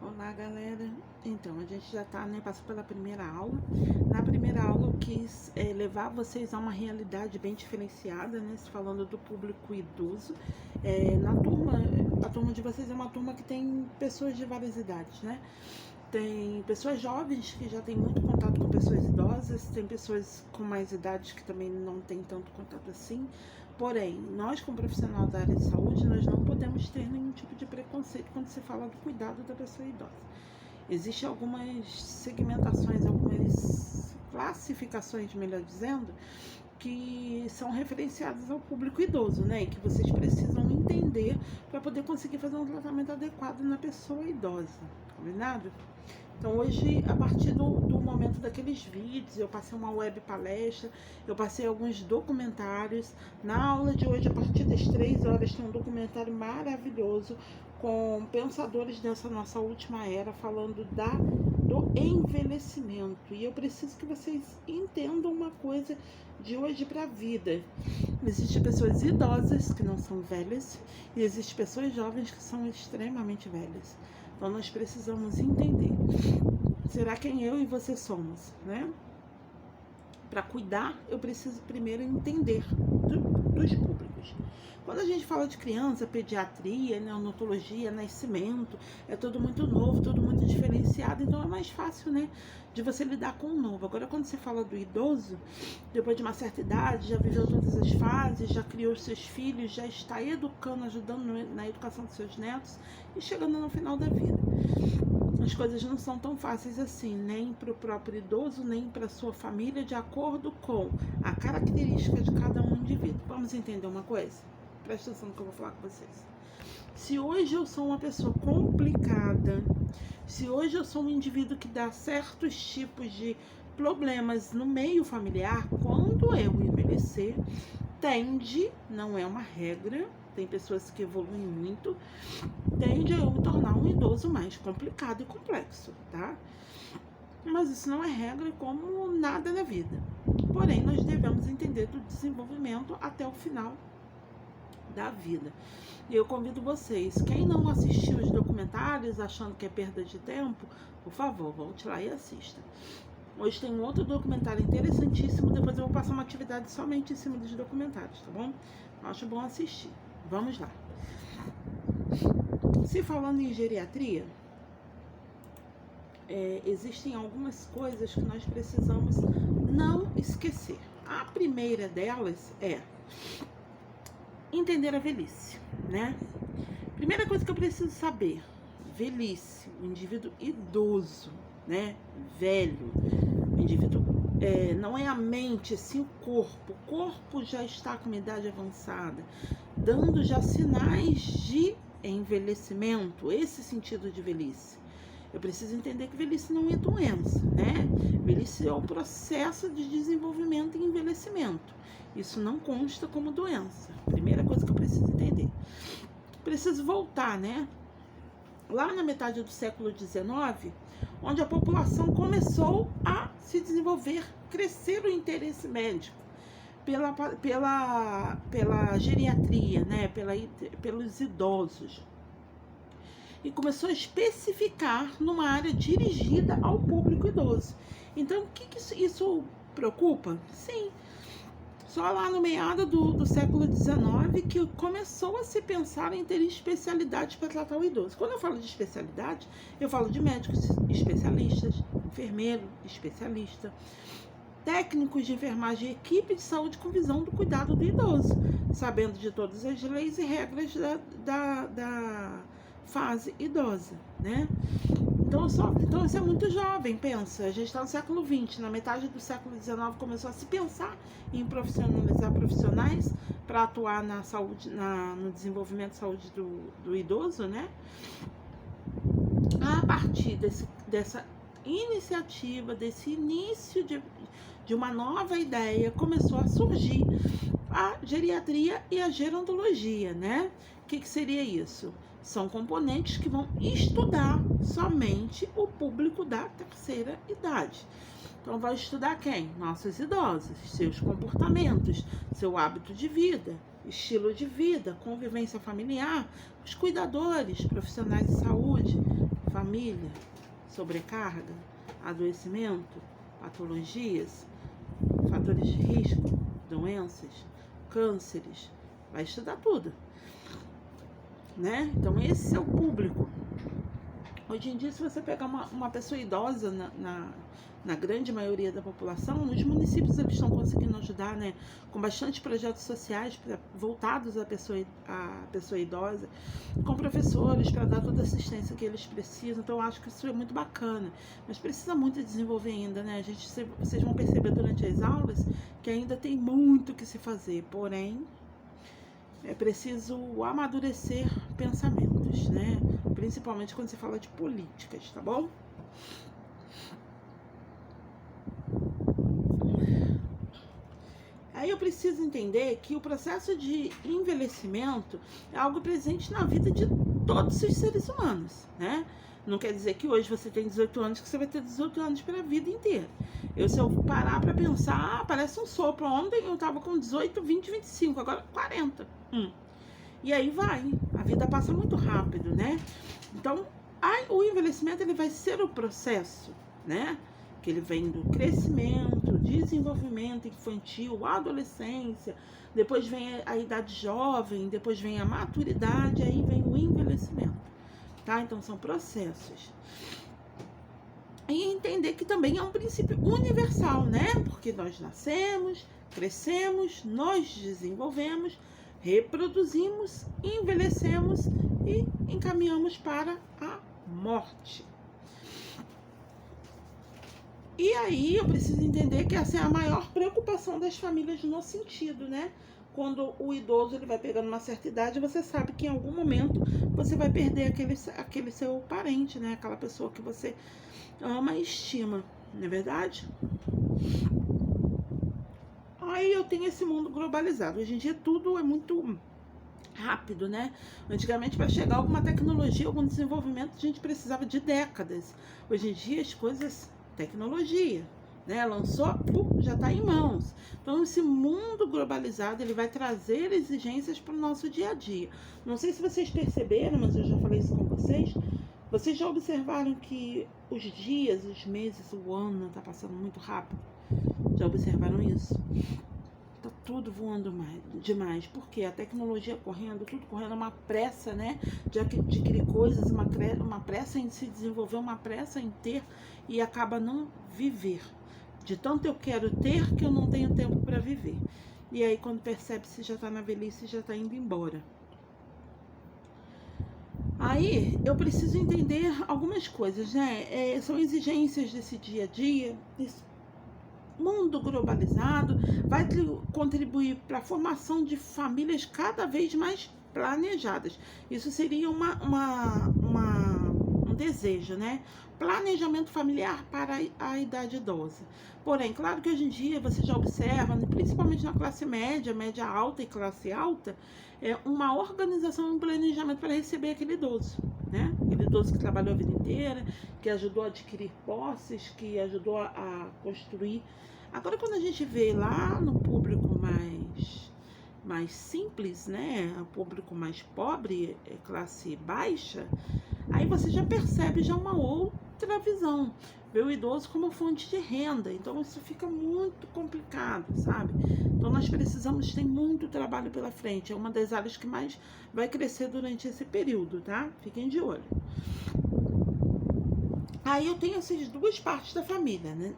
Olá, galera. Então, a gente já tá, passou pela primeira aula. Na primeira aula eu quis levar vocês a uma realidade bem diferenciada, falando do público idoso. A turma de vocês é uma turma que tem pessoas de várias idades, né? Tem pessoas jovens que já têm muito contato com pessoas idosas, tem pessoas com mais idades que também não têm tanto contato assim. Porém, nós como profissional da área de saúde, nós não podemos ter nenhum tipo de preconceito quando se fala do cuidado da pessoa idosa. Existem algumas segmentações, algumas classificações, melhor dizendo, que são referenciadas ao público idoso, né? E que vocês precisam entender para poder conseguir fazer um tratamento adequado na pessoa idosa, combinado? Então hoje, a partir do momento daqueles vídeos, eu passei uma web palestra, eu passei alguns documentários. Na aula de hoje, a partir das 3 horas, tem um documentário maravilhoso com pensadores dessa nossa última era, falando do envelhecimento. E eu preciso que vocês entendam uma coisa de hoje para a vida. Existem pessoas idosas que não são velhas e existem pessoas jovens que são extremamente velhas. Então nós precisamos entender. Será quem eu e você somos, né? Para cuidar, eu preciso primeiro entender dos públicos. Quando a gente fala de criança, pediatria, neonatologia, nascimento, é tudo muito novo, tudo muito diferenciado, então é mais fácil, de você lidar com o novo. Agora, quando você fala do idoso, depois de uma certa idade, já viveu todas as fases, já criou seus filhos, já está educando, ajudando na educação dos seus netos e chegando no final da vida. As coisas não são tão fáceis assim, nem para o próprio idoso, nem para sua família, de acordo com a característica de cada um indivíduo. Vamos entender uma coisa? Presta atenção no que eu vou falar com vocês. Se hoje eu sou uma pessoa complicada, se hoje eu sou um indivíduo que dá certos tipos de problemas no meio familiar, quando eu envelhecer, tende, não é uma regra, tem pessoas que evoluem muito, tende a eu me tornar um idoso mais complicado e complexo, tá? Mas isso não é regra como nada na vida. Porém, nós devemos entender do desenvolvimento até o final da vida. E eu convido vocês, quem não assistiu os documentários achando que é perda de tempo, por favor, volte lá e assista. Hoje tem um outro documentário interessantíssimo, depois eu vou passar uma atividade somente em cima dos documentários, tá bom? Acho bom assistir. Vamos lá. Se falando em geriatria, existem algumas coisas que nós precisamos não esquecer. A primeira delas é entender a velhice, né? Primeira coisa que eu preciso saber, velhice, o indivíduo idoso, né? Velho, o indivíduo, não é a mente, sim o corpo já está com uma idade avançada, dando já sinais de envelhecimento, esse sentido de velhice. Eu preciso entender que velhice não é doença, né? Velhice é o processo de desenvolvimento e envelhecimento. Isso não consta como doença. Primeira coisa que eu preciso entender. Preciso voltar, lá na metade do século XIX, onde a população começou a se desenvolver, crescer o interesse médico pela geriatria, pelos idosos. E começou a especificar numa área dirigida ao público idoso. Então, o que isso preocupa? Sim. Só lá no meado do século XIX que começou a se pensar em ter especialidades para tratar o idoso. Quando eu falo de especialidade, eu falo de médicos especialistas, enfermeiro especialista, técnicos de enfermagem e equipe de saúde com visão do cuidado do idoso, sabendo de todas as leis e regras da fase idosa, Então isso é muito jovem, pensa. A gente está no século XX, na metade do século XIX começou a se pensar em profissionalizar profissionais para atuar na saúde, no desenvolvimento de saúde do idoso, A partir dessa iniciativa, desse início de uma nova ideia, começou a surgir a geriatria e a gerontologia, O que seria isso? São componentes que vão estudar somente o público da terceira idade. Então, vai estudar quem? Nossos idosos, seus comportamentos, seu hábito de vida, estilo de vida, convivência familiar, os cuidadores, profissionais de saúde, família, sobrecarga, adoecimento, patologias, fatores de risco, doenças, cânceres, vai estudar tudo, né? Então esse é o público. Hoje em dia, se você pegar uma pessoa idosa na grande maioria da população, nos municípios eles estão conseguindo ajudar, né? Com bastante projetos sociais voltados à pessoa idosa, com professores para dar toda a assistência que eles precisam. Então eu acho que isso é muito bacana, mas precisa muito desenvolver ainda, né? Vocês vão perceber durante as aulas que ainda tem muito que se fazer, porém é preciso amadurecer pensamentos, né? Principalmente quando se fala de políticas, tá bom? Aí eu preciso entender que o processo de envelhecimento é algo presente na vida de todos os seres humanos, né? Não quer dizer que hoje você tem 18 anos que você vai ter 18 anos para a vida inteira. Se eu parar para pensar, parece um sopro. Ontem eu tava com 18, 20, 25, agora 40. E aí vai, a vida passa muito rápido, né? Então, o envelhecimento ele vai ser o processo, né? Que ele vem do crescimento, desenvolvimento infantil, adolescência, depois vem a idade jovem, depois vem a maturidade, aí vem o envelhecimento, tá? Então são processos. E entender que também é um princípio universal, né? Porque nós nascemos, crescemos, nos desenvolvemos, reproduzimos, envelhecemos e encaminhamos para a morte. E aí eu preciso entender que essa é a maior preocupação das famílias no sentido, né? Quando o idoso ele vai pegando uma certa idade, você sabe que em algum momento você vai perder aquele seu parente, né? Aquela pessoa que você ama e estima, não é verdade? Aí eu tenho esse mundo globalizado. Hoje em dia tudo é muito rápido, né? Antigamente, para chegar alguma tecnologia, algum desenvolvimento, a gente precisava de décadas. Hoje em dia as coisas, tecnologia, né? Lançou, já está em mãos. Então esse mundo globalizado ele vai trazer exigências para o nosso dia a dia. Não sei se vocês perceberam, mas eu já falei isso com vocês. Vocês já observaram que os dias, os meses, o ano está passando muito rápido? Já observaram isso? Tá tudo voando demais, porque a tecnologia correndo, tudo correndo, uma pressa, né, de adquirir coisas, uma pressa em se desenvolver, uma pressa em ter, e acaba não viver. De tanto eu quero ter, que eu não tenho tempo para viver. E aí quando percebe, se já tá na velhice, já tá indo embora. Aí eu preciso entender algumas coisas, né? São exigências desse dia a dia, desse mundo globalizado, vai contribuir para a formação de famílias cada vez mais planejadas. Isso seria um desejo, né? Planejamento familiar para a idade idosa. Porém, claro que hoje em dia você já observa, principalmente na classe média, média alta e classe alta, uma organização e um planejamento para receber aquele idoso, né? Aquele idoso que trabalhou a vida inteira, que ajudou a adquirir posses, que ajudou a construir. Agora, quando a gente vê lá no público mais simples, né, o público mais pobre, classe baixa, aí você já percebe já uma outra visão, vê o idoso como fonte de renda. Então isso fica muito complicado, sabe? Então nós precisamos ter muito trabalho pela frente, é uma das áreas que mais vai crescer durante esse período, tá? Fiquem de olho. Aí eu tenho essas duas partes da família, né?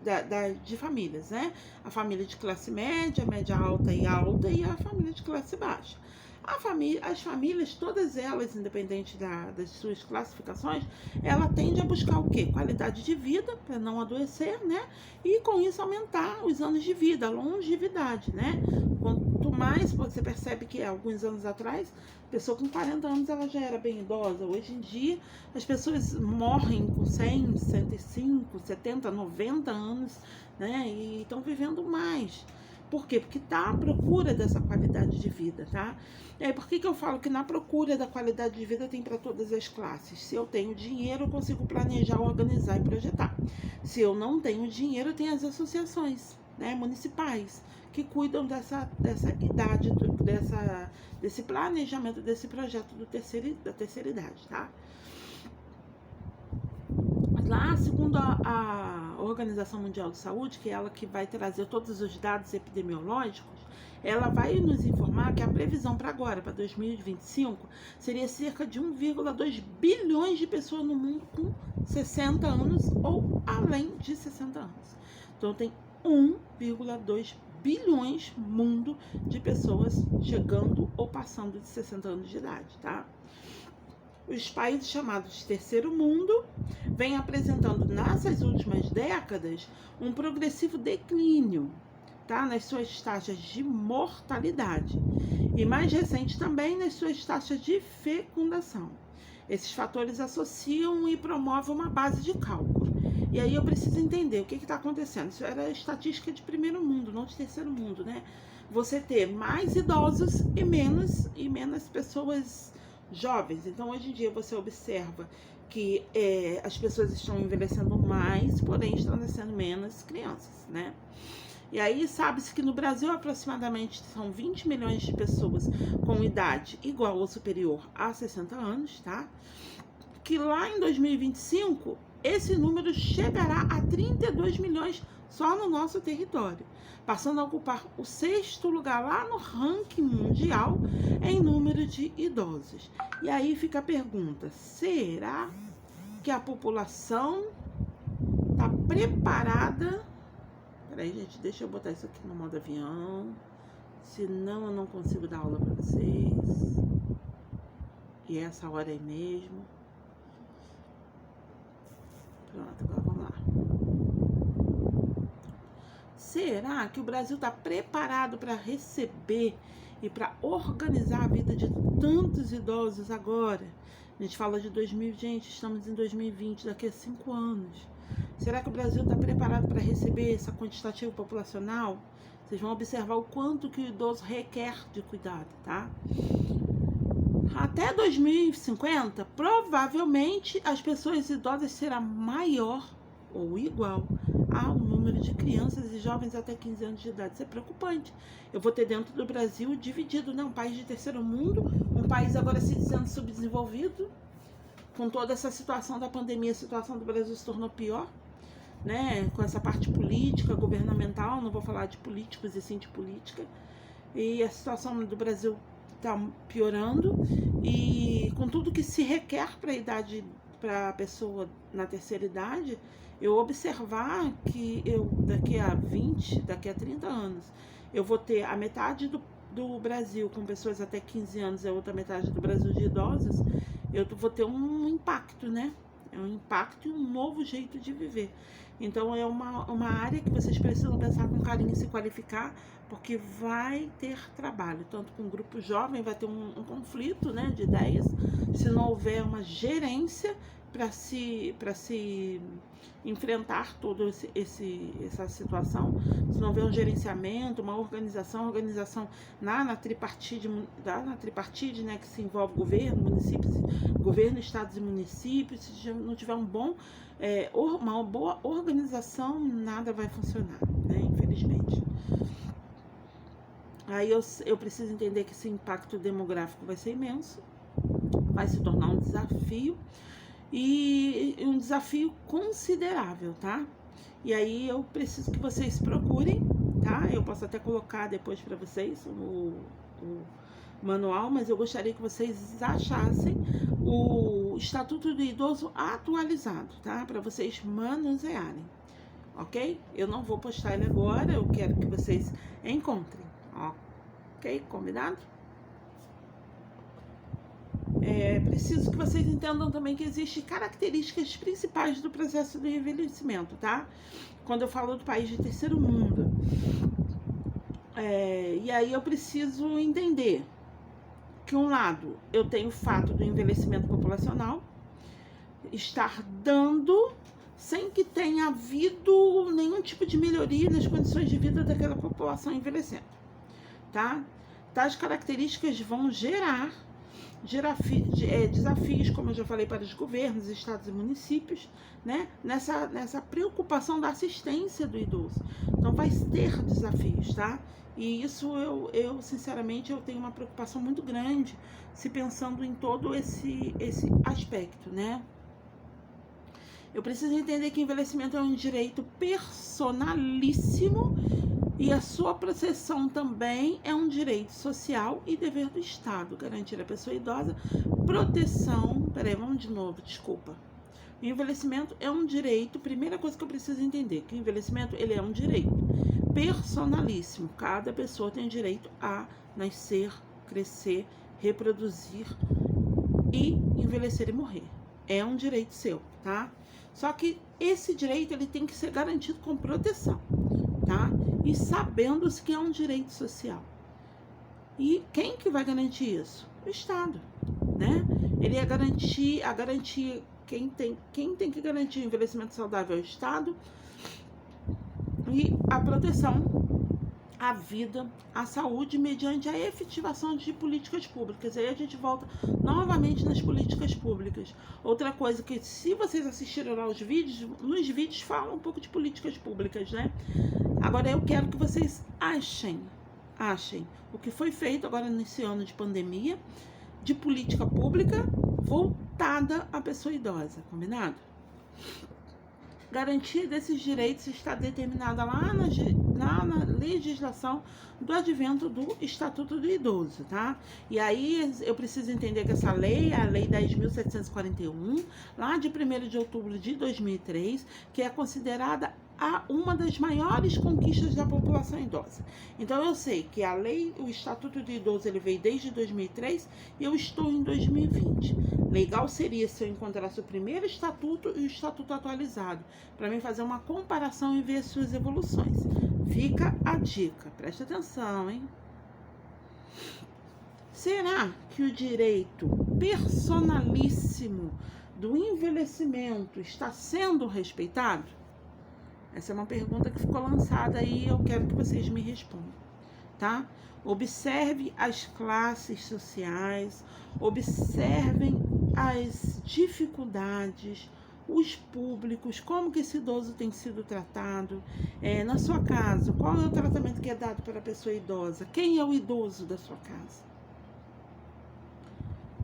De famílias, né? A família de classe média, média alta, e a família de classe baixa. As famílias, todas elas, independente das suas classificações, ela tende a buscar o quê? Qualidade de vida, para não adoecer, né? E com isso aumentar os anos de vida, a longevidade, né? Quanto mais você percebe que alguns anos atrás, pessoa com 40 anos ela já era bem idosa. Hoje em dia, as pessoas morrem com 100, 105, 70, 90 anos, né? E estão vivendo mais. Por quê? Porque está à procura dessa qualidade de vida, tá? E aí, por que eu falo que na procura da qualidade de vida tem para todas as classes? Se eu tenho dinheiro, eu consigo planejar, organizar e projetar. Se eu não tenho dinheiro, tem as associações, né, municipais, que cuidam dessa idade, desse planejamento, desse projeto da terceira idade, tá? lá, segundo a Organização Mundial de Saúde, que é ela que vai trazer todos os dados epidemiológicos, ela vai nos informar que a previsão para agora, para 2025, seria cerca de 1,2 bilhões de pessoas no mundo com 60 anos ou além de 60 anos. Então tem 1,2 bilhões mundo de pessoas chegando ou passando de 60 anos de idade, tá? Os países chamados de terceiro mundo vêm apresentando nessas últimas décadas um progressivo declínio, tá? Nas suas taxas de mortalidade e mais recente também nas suas taxas de fecundação. Esses fatores associam e promovem uma base de cálculo. E aí eu preciso entender o que está acontecendo. Isso era estatística de primeiro mundo, não de terceiro mundo, né? Você ter mais idosos e menos pessoas jovens. Então, hoje em dia, você observa que as pessoas estão envelhecendo mais, porém estão nascendo menos crianças, né? E aí, sabe-se que no Brasil, aproximadamente, são 20 milhões de pessoas com idade igual ou superior a 60 anos, tá? Que lá em 2025, esse número chegará a 32 milhões só no nosso território, passando a ocupar o 6º lugar lá no ranking mundial em número de idosos. E aí fica a pergunta, será que a população está preparada? Peraí, gente, deixa eu botar isso aqui no modo avião, senão eu não consigo dar aula para vocês. E essa hora aí mesmo. Pronto, agora vamos lá. Será que o Brasil está preparado para receber e para organizar a vida de tantos idosos agora? A gente fala de 2000, gente, estamos em 2020, daqui a 5 anos. Será que o Brasil está preparado para receber essa quantitativa populacional? Vocês vão observar o quanto que o idoso requer de cuidado, tá? Até 2050, provavelmente as pessoas idosas será maior ou igual ao número de crianças e jovens até 15 anos de idade. Isso é preocupante. Eu vou ter dentro do Brasil dividido, né? Um país de terceiro mundo, um país agora se dizendo subdesenvolvido. Com toda essa situação da pandemia, a situação do Brasil se tornou pior, né? Com essa parte política, governamental, não vou falar de políticos e sim de política. E a situação do Brasil está piorando, e com tudo que se requer para a pessoa na terceira idade, eu observar que eu daqui a 30 anos, eu vou ter a metade do Brasil com pessoas até 15 anos e a outra metade do Brasil de idosos, eu vou ter um impacto, né? É um impacto e um novo jeito de viver. Então é uma área que vocês precisam pensar com carinho e se qualificar, porque vai ter trabalho, tanto com o grupo jovem, vai ter um conflito, né, de ideias, se não houver uma gerência para se enfrentar toda essa situação, se não houver um gerenciamento, uma organização na tripartite, né, que se envolve governo, estados e municípios. Se não tiver uma boa organização, nada vai funcionar, né, infelizmente. Aí eu preciso entender que esse impacto demográfico vai ser imenso, vai se tornar um desafio, e um desafio considerável, tá? E aí eu preciso que vocês procurem, tá? Eu posso até colocar depois para vocês o manual, mas eu gostaria que vocês achassem o Estatuto do Idoso atualizado, tá? Para vocês manusearem, ok? Eu não vou postar ele agora, eu quero que vocês encontrem, ok? Combinado? Preciso que vocês entendam também que existem características principais do processo do envelhecimento, tá? Quando eu falo do país de terceiro mundo. E aí eu preciso entender que, um lado, eu tenho o fato do envelhecimento populacional estar dando sem que tenha havido nenhum tipo de melhoria nas condições de vida daquela população envelhecendo, tá? Tais características vão gerar desafios, como eu já falei, para os governos, estados e municípios, né? Nessa preocupação da assistência do idoso. Então vai ter desafios, tá? E isso eu sinceramente, eu tenho uma preocupação muito grande se pensando em todo esse aspecto, né? Eu preciso entender que envelhecimento é um direito personalíssimo e a sua proteção também é um direito social e dever do Estado. Garantir à pessoa idosa proteção. Peraí, vamos de novo, desculpa. O envelhecimento é um direito. Primeira coisa que eu preciso entender, que o envelhecimento ele é um direito personalíssimo. Cada pessoa tem direito a nascer, crescer, reproduzir e envelhecer e morrer. É um direito seu, tá? Só que esse direito ele tem que ser garantido com proteção, tá? E sabendo-se que é um direito social. E quem que vai garantir isso? O Estado, né? Ele é a garantia, quem tem que garantir o envelhecimento saudável é o Estado e a proteção à vida, à saúde, mediante a efetivação de políticas públicas. Aí a gente volta novamente nas políticas públicas. Outra coisa que, se vocês assistiram lá os vídeos, nos vídeos falam um pouco de políticas públicas, né? Agora eu quero que vocês achem o que foi feito agora nesse ano de pandemia, de política pública voltada à pessoa idosa, combinado? Garantia desses direitos está determinada lá na legislação do advento do Estatuto do Idoso, tá? E aí eu preciso entender que essa lei é a Lei 10.741, lá de 1º de outubro de 2003, que é considerada uma das maiores conquistas da população idosa. Então eu sei que a lei, o Estatuto do Idoso, ele veio desde 2003 e eu estou em 2020. Legal seria se eu encontrasse o primeiro estatuto e o estatuto atualizado, para mim fazer uma comparação e ver as suas evoluções. Fica a dica, preste atenção, hein? Será que o direito personalíssimo do envelhecimento está sendo respeitado? Essa é uma pergunta que ficou lançada aí e eu quero que vocês me respondam, tá? Observe as classes sociais, observem as dificuldades, os públicos, como que esse idoso tem sido tratado. Na sua casa, qual é o tratamento que é dado para a pessoa idosa? Quem é o idoso da sua casa?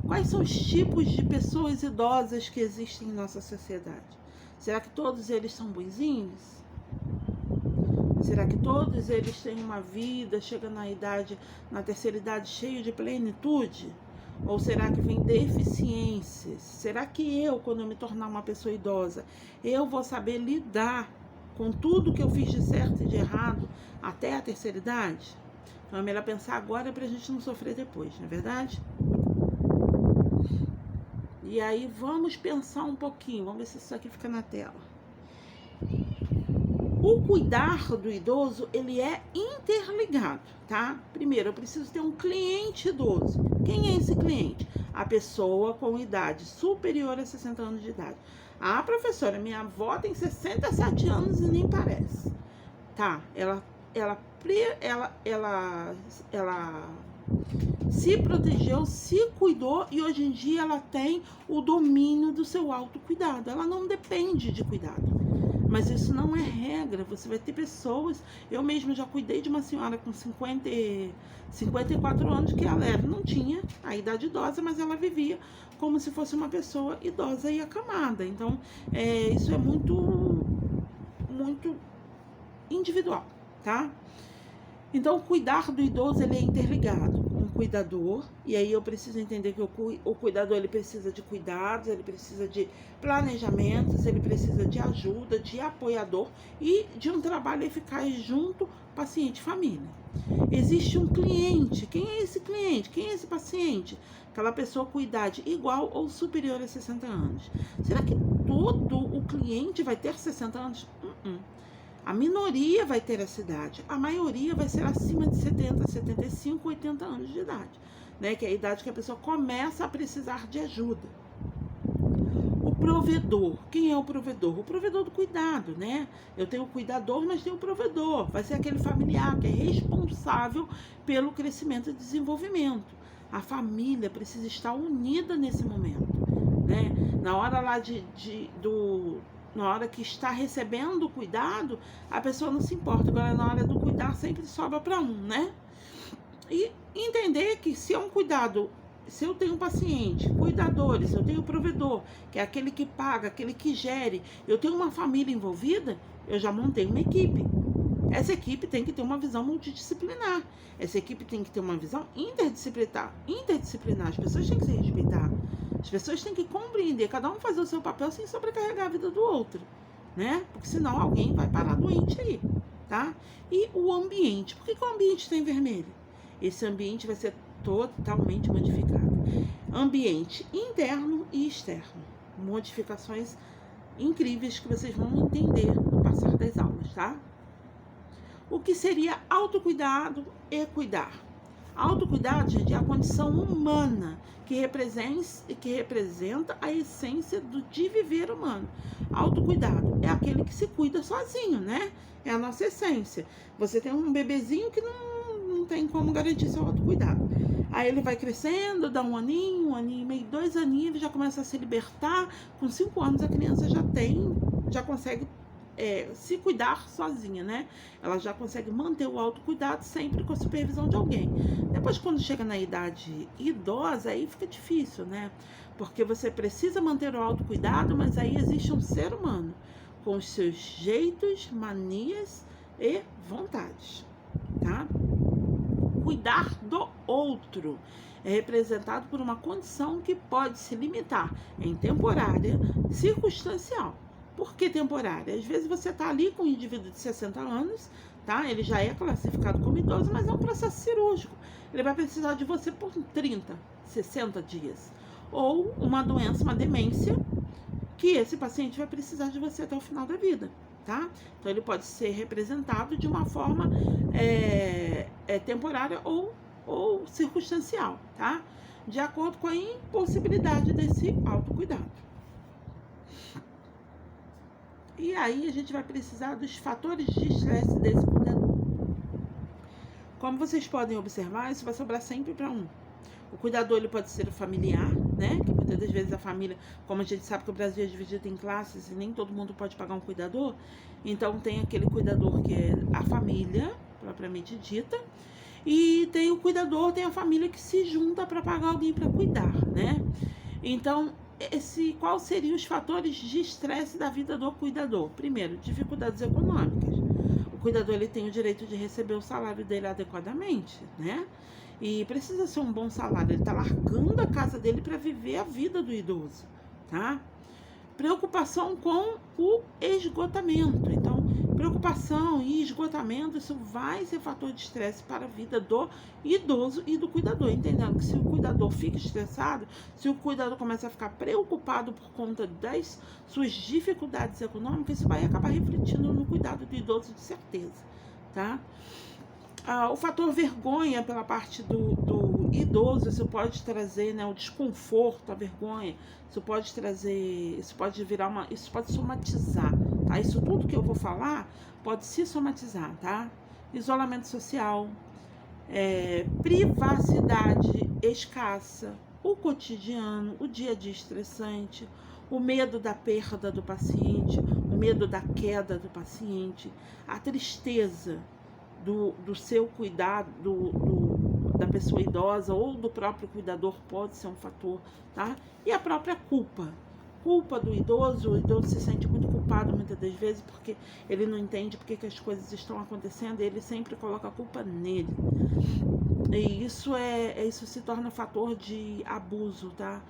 Quais são os tipos de pessoas idosas que existem em nossa sociedade? Será que todos eles são bonzinhos? Será que todos eles têm uma vida, chegam na terceira idade cheio de plenitude? Ou será que vem deficiências? Será que eu, quando eu me tornar uma pessoa idosa, eu vou saber lidar com tudo que eu fiz de certo e de errado até a terceira idade? Então é melhor pensar agora para a gente não sofrer depois, não é verdade? E aí vamos pensar um pouquinho, vamos ver se isso aqui fica na tela. O cuidar do idoso, ele é interligado, tá? Primeiro, eu preciso ter um cliente idoso. Quem é esse cliente? A pessoa com idade superior a 60 anos de idade. Ah, professora, minha avó tem 67 anos e nem parece. Tá, ela se protegeu, se cuidou e hoje em dia ela tem o domínio do seu autocuidado. Ela não depende de cuidado. Mas isso não é regra. Você vai ter pessoas... Eu mesma já cuidei de uma senhora com 54 anos que ela não tinha a idade idosa, mas ela vivia como se fosse uma pessoa idosa e acamada. Então, isso é muito individual, tá? Então, cuidar do idoso, ele é interligado com o cuidador, e aí eu preciso entender que o cuidador, ele precisa de cuidados, ele precisa de planejamentos, ele precisa de ajuda, de apoiador e de um trabalho eficaz junto paciente e família. Existe um cliente. Quem é esse cliente? Quem é esse paciente? Aquela pessoa com idade igual ou superior a 60 anos. Será que todo o cliente vai ter 60 anos? A minoria vai ter essa idade, a maioria vai ser acima de 70, 75, 80 anos de idade, né? Que é a idade que a pessoa começa a precisar de ajuda. O provedor, quem é o provedor? O provedor do cuidado, né? Eu tenho o cuidador, mas tenho o provedor, vai ser aquele familiar que é responsável pelo crescimento e desenvolvimento. A família precisa estar unida nesse momento, né? Na hora lá na hora que está recebendo o cuidado, a pessoa não se importa. Agora, na hora do cuidar, sempre sobra para um, né? E entender que se é um cuidado se eu tenho um paciente, cuidadores, eu tenho provedor, que é aquele que paga, aquele que gere, eu tenho uma família envolvida, eu já montei uma equipe. Essa equipe tem que ter uma visão multidisciplinar. Essa equipe tem que ter uma visão interdisciplinar. As pessoas têm que se respeitar. As pessoas têm que compreender, cada um fazer o seu papel sem sobrecarregar a vida do outro, né? Porque senão alguém vai parar doente aí, tá? E o ambiente. Por que o ambiente está em vermelho? Esse ambiente vai ser totalmente modificado. Ambiente interno e externo. Modificações incríveis que vocês vão entender no passar das aulas, tá? O que seria autocuidado e cuidar? Autocuidado, gente, é a condição humana que representa a essência de viver humano. Autocuidado é aquele que se cuida sozinho, né? É a nossa essência. Você tem um bebezinho que não tem como garantir seu autocuidado. Aí ele vai crescendo, dá um aninho e meio, 2 aninhos, ele já começa a se libertar. Com 5 anos a criança já consegue se cuidar sozinha, né? Ela já consegue manter o autocuidado sempre com a supervisão de alguém. Depois, quando chega na idade idosa, aí fica difícil, né? Porque você precisa manter o autocuidado, mas aí existe um ser humano com os seus jeitos, manias e vontades, tá? Cuidar do outro é representado por uma condição que pode se limitar em temporária, circunstancial. Por que temporária? Às vezes você está ali com um indivíduo de 60 anos, tá? Ele já é classificado como idoso, mas é um processo cirúrgico. Ele vai precisar de você por 30, 60 dias. Ou uma doença, uma demência, que esse paciente vai precisar de você até o final da vida, tá? Então ele pode ser representado de uma forma temporária ou circunstancial, tá? De acordo com a impossibilidade desse autocuidado. E aí a gente vai precisar dos fatores de estresse desse cuidador. Como vocês podem observar, isso vai sobrar sempre para um. O cuidador, ele pode ser o familiar, né? Que muitas das vezes a família, como a gente sabe que o Brasil é dividido em classes e nem todo mundo pode pagar um cuidador, então tem aquele cuidador que é a família, propriamente dita, e tem o cuidador, tem a família que se junta para pagar alguém para cuidar, né? Então, quais seriam os fatores de estresse da vida do cuidador? Primeiro, dificuldades econômicas. O cuidador, ele tem o direito de receber o salário dele adequadamente, né? E precisa ser um bom salário. Ele está largando a casa dele para viver a vida do idoso, tá? Preocupação com o esgotamento. Então, preocupação e esgotamento, isso vai ser fator de estresse para a vida do idoso e do cuidador. Entendendo que se o cuidador fica estressado, se o cuidador começa a ficar preocupado por conta das suas dificuldades econômicas, isso vai acabar refletindo no cuidado do idoso, de certeza, tá? O fator vergonha pela parte do idoso, isso pode trazer, né, o desconforto, a vergonha, isso pode trazer, isso pode somatizar, tá? Isso tudo que eu vou falar pode se somatizar, tá? Isolamento social, privacidade escassa, o cotidiano, o dia a dia estressante, o medo da perda do paciente, o medo da queda do paciente, a tristeza do seu cuidado, da pessoa idosa ou do próprio cuidador pode ser um fator, tá? E a própria culpa do idoso, o idoso se sente muito culpado muitas das vezes porque ele não entende porque que as coisas estão acontecendo e ele sempre coloca a culpa nele. E isso se torna fator de abuso, tá?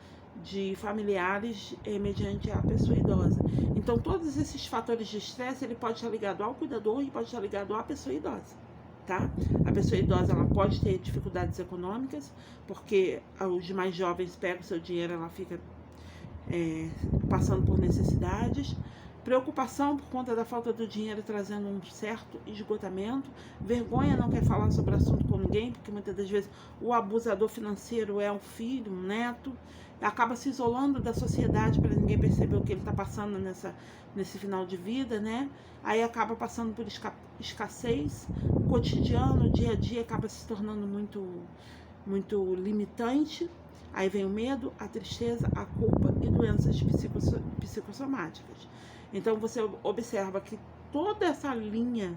De familiares mediante a pessoa idosa. Então, todos esses fatores de estresse, ele pode estar ligado ao cuidador e pode estar ligado à pessoa idosa, tá? A pessoa idosa, ela pode ter dificuldades econômicas, porque os mais jovens pegam o seu dinheiro, ela fica passando por necessidades. Preocupação por conta da falta do dinheiro, trazendo um certo esgotamento. Vergonha, não quer falar sobre o assunto com ninguém, porque muitas das vezes o abusador financeiro é um filho, um neto, acaba se isolando da sociedade para ninguém perceber o que ele está passando nesse final de vida, né? Aí acaba passando por escassez, o cotidiano, o dia a dia acaba se tornando muito, muito limitante. Aí vem o medo, a tristeza, a culpa e doenças psicossomáticas. Então você observa que toda essa linha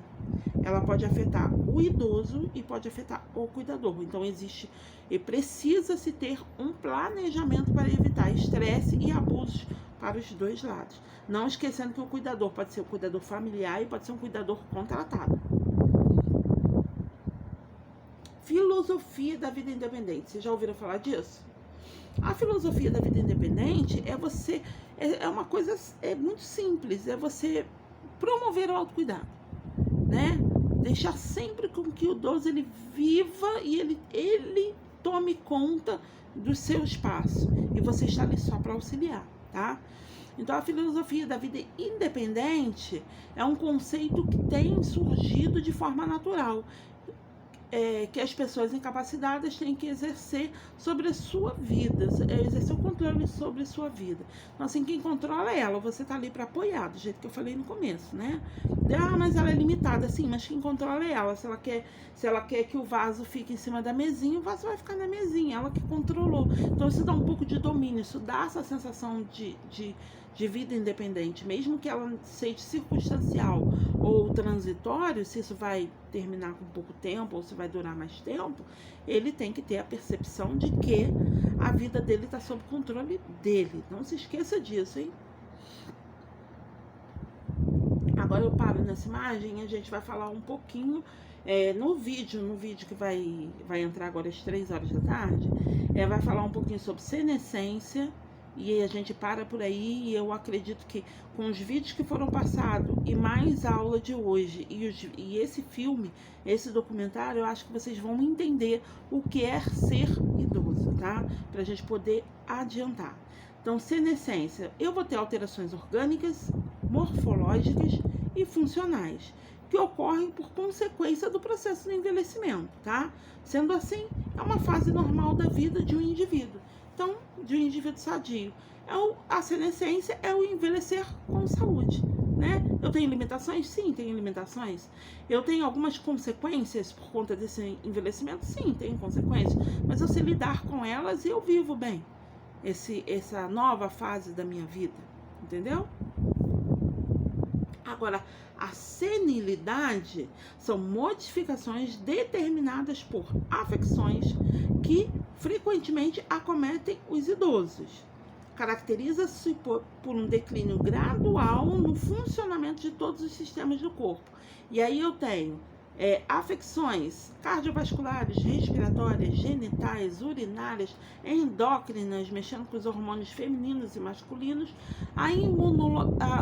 ela pode afetar o idoso e pode afetar o cuidador. Então existe e precisa-se ter um planejamento para evitar estresse e abusos para os dois lados. Não esquecendo que o cuidador pode ser um cuidador familiar e pode ser um cuidador contratado. Filosofia da vida independente. Vocês já ouviram falar disso? A filosofia da vida independente é uma coisa muito simples, é você promover o autocuidado, né? Deixar sempre com que o idoso ele viva e ele tome conta do seu espaço e você está ali só para auxiliar, tá? Então a filosofia da vida independente é um conceito que tem surgido de forma natural. Que as pessoas incapacitadas têm que exercer sobre a sua vida, exercer o controle sobre a sua vida. Então, assim, quem controla é ela, você tá ali para apoiar, do jeito que eu falei no começo, né? Mas ela é limitada, sim, mas quem controla é ela. Se ela quer que o vaso fique em cima da mesinha, o vaso vai ficar na mesinha, ela que controlou. Então, isso dá um pouco de domínio, isso dá essa sensação de vida independente, mesmo que ela seja circunstancial ou transitório, se isso vai terminar com pouco tempo ou se vai durar mais tempo, ele tem que ter a percepção de que a vida dele está sob controle dele. Não se esqueça disso, hein? Agora eu paro nessa imagem e a gente vai falar um pouquinho no vídeo que vai entrar agora às 3 horas da tarde, vai falar um pouquinho sobre senescência. E a gente para por aí e eu acredito que com os vídeos que foram passados e mais a aula de hoje e esse filme, esse documentário, eu acho que vocês vão entender o que é ser idoso, tá? Pra gente poder adiantar. Então, senescência, eu vou ter alterações orgânicas, morfológicas e funcionais que ocorrem por consequência do processo de envelhecimento, tá? Sendo assim, é uma fase normal da vida de um indivíduo. Então, de um indivíduo sadio. A senescência é o envelhecer com saúde, né? Eu tenho limitações? Sim, tenho limitações. Eu tenho algumas consequências por conta desse envelhecimento? Sim, tenho consequências. Mas eu sei lidar com elas e eu vivo bem essa nova fase da minha vida, entendeu? Agora, a senilidade são modificações determinadas por afecções que frequentemente acometem os idosos. Caracteriza-se por um declínio gradual no funcionamento de todos os sistemas do corpo. E aí eu tenho afecções cardiovasculares, respiratórias, genitais, urinárias, endócrinas, mexendo com os hormônios femininos e masculinos,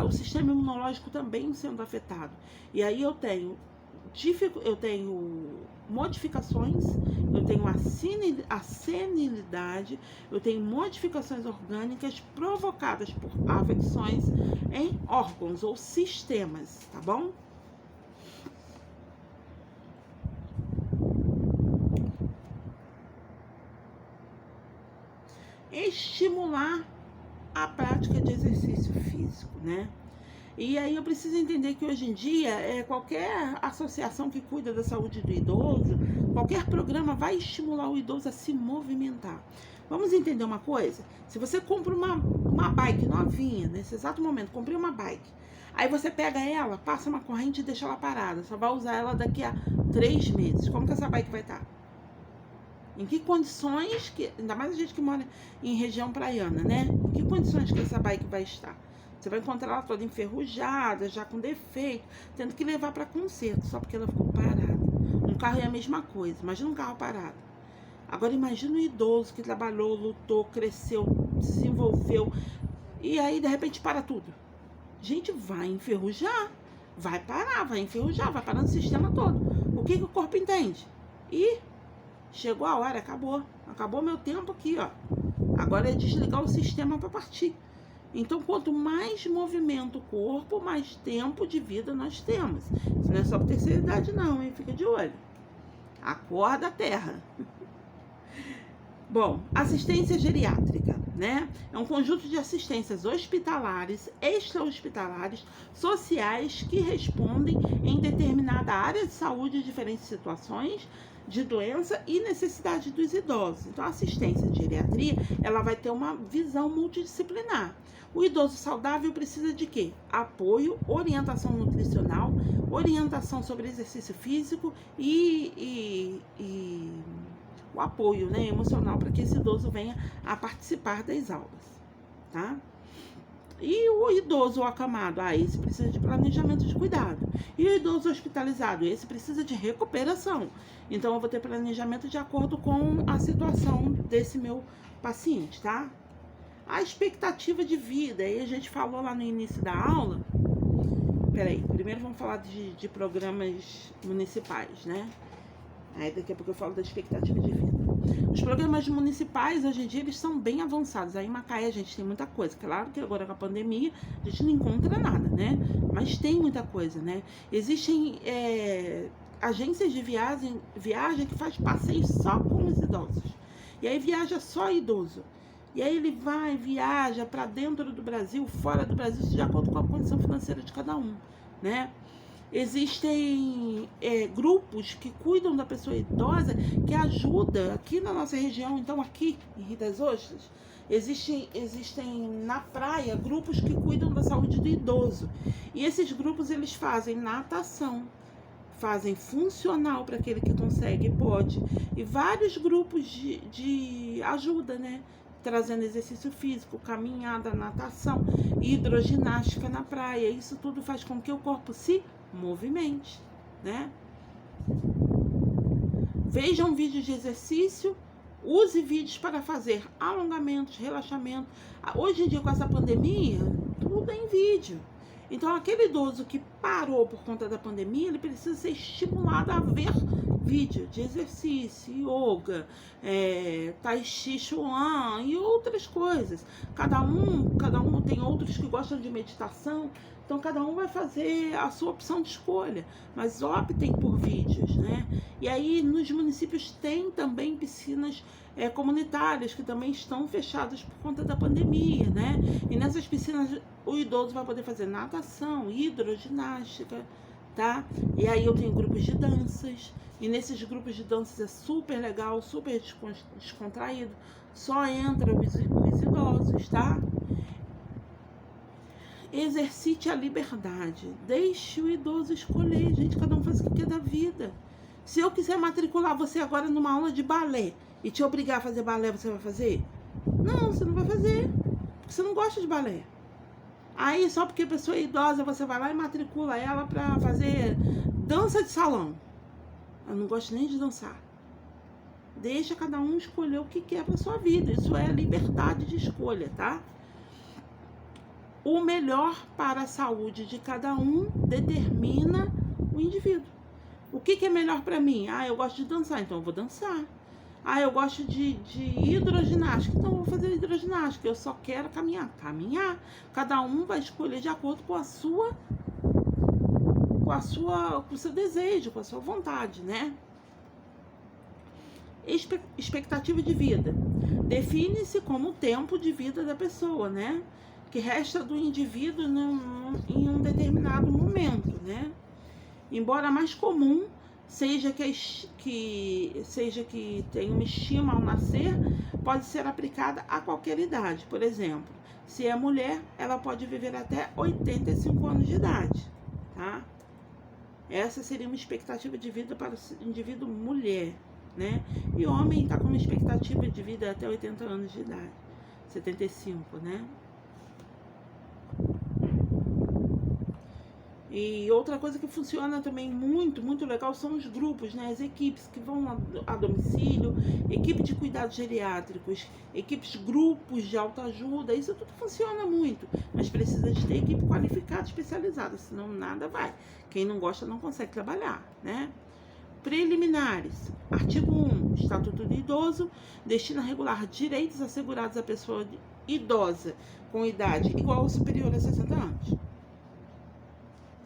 o sistema imunológico também sendo afetado. E aí eu tenho modificações, eu tenho a senilidade, eu tenho modificações orgânicas provocadas por afecções em órgãos ou sistemas, tá bom? Estimular a prática de exercício físico, né? E aí eu preciso entender que hoje em dia, qualquer associação que cuida da saúde do idoso, qualquer programa vai estimular o idoso a se movimentar. Vamos entender uma coisa? Se você compra uma bike novinha, nesse exato momento, comprei uma bike, aí você pega ela, passa uma corrente e deixa ela parada, só vai usar ela daqui a 3 meses. Como que essa bike vai estar? Em que condições, ainda mais a gente que mora em região praiana, né? Em que condições que essa bike vai estar? Você vai encontrar ela toda enferrujada, já com defeito, tendo que levar para conserto, só porque ela ficou parada. Um carro é a mesma coisa, imagina um carro parado. Agora imagina um idoso que trabalhou, lutou, cresceu, desenvolveu, e aí de repente para tudo. Gente, vai enferrujar, vai parar, vai enferrujar, vai parar no sistema todo. O que o corpo entende? E chegou a hora, acabou meu tempo aqui, ó. Agora é desligar o sistema para partir. Então, quanto mais movimento o corpo, mais tempo de vida nós temos. Isso não é só para terceira idade não, hein? Fica de olho. Acorda a terra. Bom, assistência geriátrica, né? É um conjunto de assistências hospitalares, extra-hospitalares, sociais que respondem em determinada área de saúde em diferentes situações de doença e necessidade dos idosos. Então, a assistência de geriatria, ela vai ter uma visão multidisciplinar. O idoso saudável precisa de quê? Apoio, orientação nutricional, orientação sobre exercício físico e o apoio, né, emocional para que esse idoso venha a participar das aulas, tá? E o idoso acamado, esse precisa de planejamento de cuidado. E o idoso hospitalizado, esse precisa de recuperação. Então, eu vou ter planejamento de acordo com a situação desse meu paciente, tá? A expectativa de vida, aí a gente falou lá no início da aula. Peraí, primeiro vamos falar de programas municipais, né? Aí daqui a pouco eu falo da expectativa de vida. Os programas municipais, hoje em dia, eles são bem avançados. Aí em Macaé a gente tem muita coisa. Claro que agora com a pandemia a gente não encontra nada, né? Mas tem muita coisa, né? Existem agências de viagem que faz passeio só com os idosos. E aí viaja só idoso. E aí ele viaja para dentro do Brasil, fora do Brasil, de acordo com a condição financeira de cada um, né? Existem grupos que cuidam da pessoa idosa, que ajuda aqui na nossa região. Então aqui em Rio das Ostras existem na praia grupos que cuidam da saúde do idoso, e esses grupos eles fazem natação, fazem funcional para aquele que consegue e pode, e vários grupos de ajuda, né, trazendo exercício físico, caminhada, natação, hidroginástica na praia. Isso tudo faz com que o corpo se movimente, né? Vejam vídeos de exercício, use vídeos para fazer alongamentos, relaxamento. Hoje em dia, com essa pandemia, tudo é em vídeo. Então, aquele idoso que parou por conta da pandemia, ele precisa ser estimulado a ver vídeo de exercício, yoga, tai chi chuan e outras coisas. Cada um tem outros que gostam de meditação. Então, cada um vai fazer a sua opção de escolha, mas optem por vídeos, né? E aí, nos municípios tem também piscinas comunitárias que também estão fechadas por conta da pandemia, né? E nessas piscinas o idoso vai poder fazer natação, hidroginástica, tá? E aí eu tenho grupos de danças, e nesses grupos de danças é super legal, super descontraído, só entra os idosos, tá? Exercite a liberdade, deixe o idoso escolher, gente, cada um faz o que quer da vida. Se eu quiser matricular você agora numa aula de balé e te obrigar a fazer balé, você vai fazer? Não, você não vai fazer, porque você não gosta de balé. Aí, só porque a pessoa é idosa, você vai lá e matricula ela pra fazer dança de salão. Eu não gosto nem de dançar. Deixa cada um escolher o que quer pra sua vida. Isso é liberdade de escolha, tá? O melhor para a saúde de cada um determina o indivíduo. O que é melhor para mim? Eu gosto de dançar, então eu vou dançar. Eu gosto de hidroginástica, então eu vou fazer hidroginástica. Eu só quero caminhar. Cada um vai escolher de acordo com o seu desejo, com a sua vontade, né? Expectativa de vida. Define-se como o tempo de vida da pessoa, né? Que resta do indivíduo em um determinado momento, né? Embora mais comum seja que tenha uma estima ao nascer, pode ser aplicada a qualquer idade. Por exemplo, se é mulher, ela pode viver até 85 anos de idade, tá? Essa seria uma expectativa de vida para o indivíduo mulher, né? E homem está com uma expectativa de vida até 80 anos de idade, 75, né? E outra coisa que funciona também muito, muito legal são os grupos, né? As equipes que vão a domicílio, equipe de cuidados geriátricos, grupos de autoajuda, isso tudo funciona muito, mas precisa de ter equipe qualificada, especializada, senão nada vai. Quem não gosta não consegue trabalhar, né? Preliminares. Artigo 1. Estatuto do Idoso destina a regular direitos assegurados à pessoa idosa com idade igual ou superior a 60 anos.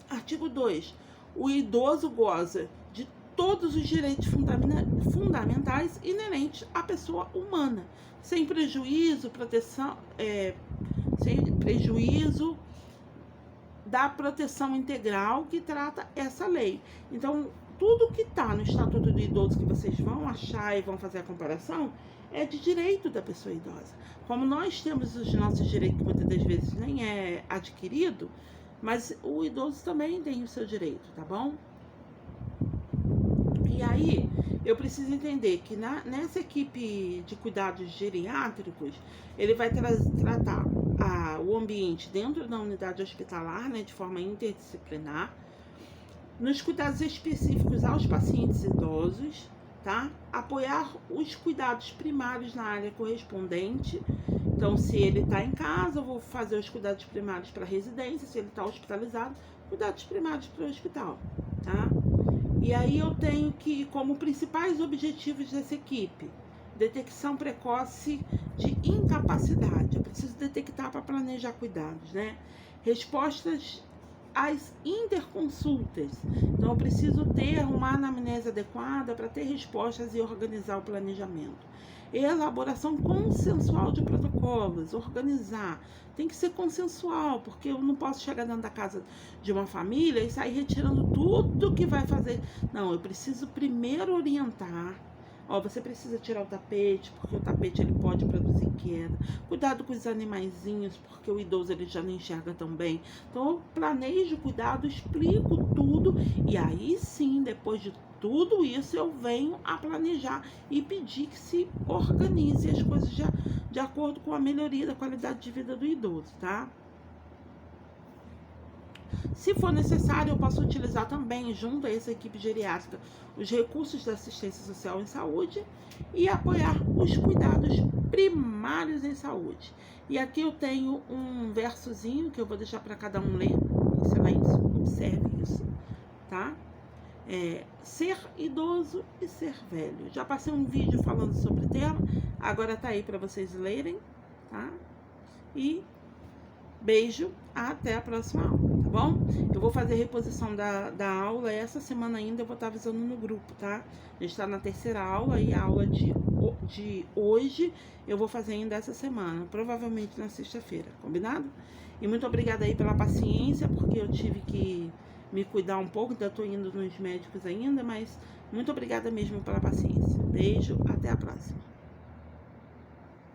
Artigo 2. O idoso goza de todos os direitos fundamentais inerentes à pessoa humana, sem prejuízo da proteção integral que trata essa lei. Então, tudo que está no Estatuto do Idoso que vocês vão achar e vão fazer a comparação é de direito da pessoa idosa. Como nós temos os nossos direitos, que muitas das vezes nem é adquirido, mas o idoso também tem o seu direito, tá bom? E aí, eu preciso entender que nessa equipe de cuidados geriátricos, ele vai tratar o ambiente dentro da unidade hospitalar, né, de forma interdisciplinar, nos cuidados específicos aos pacientes idosos, tá? Apoiar os cuidados primários na área correspondente. Então, se ele está em casa, eu vou fazer os cuidados primários para a residência. Se ele está hospitalizado, cuidados primários para o hospital, tá? E aí eu tenho que, como principais objetivos dessa equipe, detecção precoce de incapacidade. Eu preciso detectar para planejar cuidados, né? Respostas às interconsultas. Então, eu preciso ter uma anamnese adequada para ter respostas e organizar o planejamento. Elaboração consensual de protocolos, organizar. Tem que ser consensual, porque eu não posso chegar dentro da casa de uma família e sair retirando tudo que vai fazer. Não, eu preciso primeiro orientar. Ó, você precisa tirar o tapete, porque o tapete ele pode produzir queda. Cuidado com os animaizinhos, porque o idoso ele já não enxerga tão bem. Então eu planejo cuidado, explico tudo e aí sim, depois de tudo isso, eu venho a planejar e pedir que se organize as coisas de acordo com a melhoria da qualidade de vida do idoso, tá? Se for necessário, eu posso utilizar também, junto a essa equipe geriátrica, os recursos da assistência social em saúde e apoiar os cuidados primários em saúde. E aqui eu tenho um versozinho que eu vou deixar para cada um ler em silêncio. Observe isso, tá? Ser idoso e ser velho. Já passei um vídeo falando sobre o tema, agora tá aí para vocês lerem, tá? E beijo, até a próxima aula, tá bom? Eu vou fazer a reposição da aula essa semana ainda, eu vou estar avisando no grupo, tá? A gente tá na terceira aula e a aula de hoje eu vou fazer ainda essa semana, provavelmente na sexta-feira, combinado? E muito obrigada aí pela paciência, porque eu tive que me cuidar um pouco, ainda tô indo nos médicos ainda, mas muito obrigada mesmo pela paciência. Beijo, até a próxima.